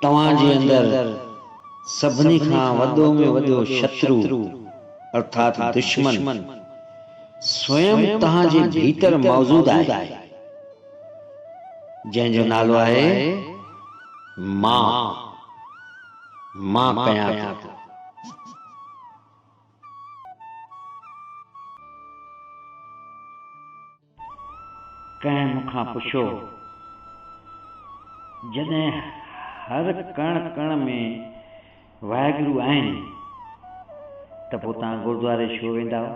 तव्हांजे अंदर सभिनी खां वॾो में वॾो शत्रु अर्थात दुश्मन स्वयं तव्हांजे भीतर मौजूद आहे, जंहिंजो नालो आहे मां कयां थो। कंहिं मूंखां पुछो, जॾहिं हर कण कण में वाहिगुरु आहिनि त पोइ तव्हां गुरुद्वारे छो वेंदा हो?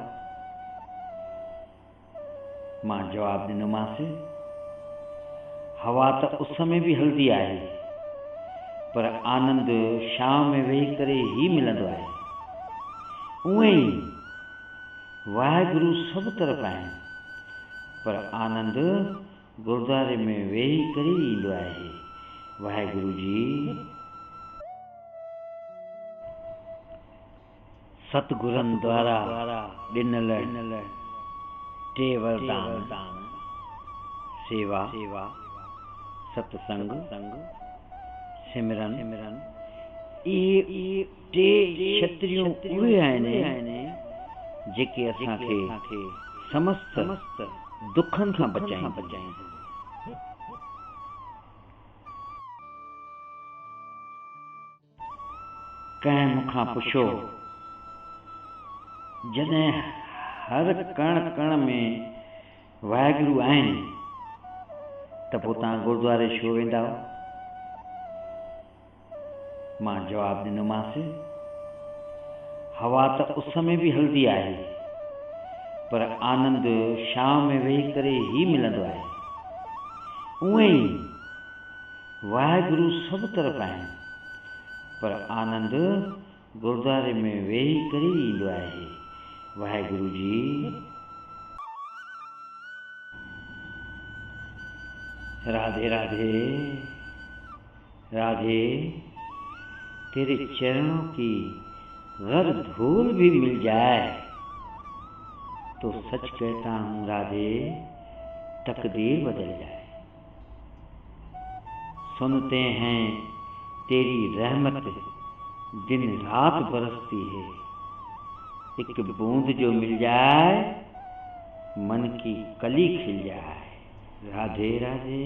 मां जवाबु ॾिनोमांसि, हवा त उस में बि हलंदी आहे, पर आनंद शाम में वेही करे ई मिलंदो आहे। उएं ई वाहिगुरु सभु तरफ़ आहिनि, पर आनंद गुरुद्वारे में वेही करे ईंदो आहे। वाहिगुरु जी सतगुरनि द्वारा ॾिनल टे वरदान सेवा, सत्संग, सिमरन, इहे टे क्षत्रियूं उहे आहिनि जेके असांखे समस्त दुखनि खां बचाइनि। कंहिं मूंखां पुछो, जॾहिं हर कण कण में वाहिगुरु आहिनि त पोइ तव्हां गुरुद्वारे छो वेंदा हो? मां जवाबु ॾिनोमांसि, हवा त उस में बि हलंदी आहे, पर आनंद शाम में वेही करे ई मिलंदो आहे। उएं ई वाहिगुरु सभु तरफ़ आहिनि, पर आनंद गुरुद्वारे में वेही करे ईंदो आहे। वाहिगुरु जी राधे राधे राधे। तेरे चरणों की गर धूल भी मिल जाए तो सच कहता हूँ राधे, तकदीर बदल जाए। सुनते हैं तेरी रहमत दिन रात बरसती है, एक बूंद जो मिल जाए मन की कली खिल जाए। राधे राधे।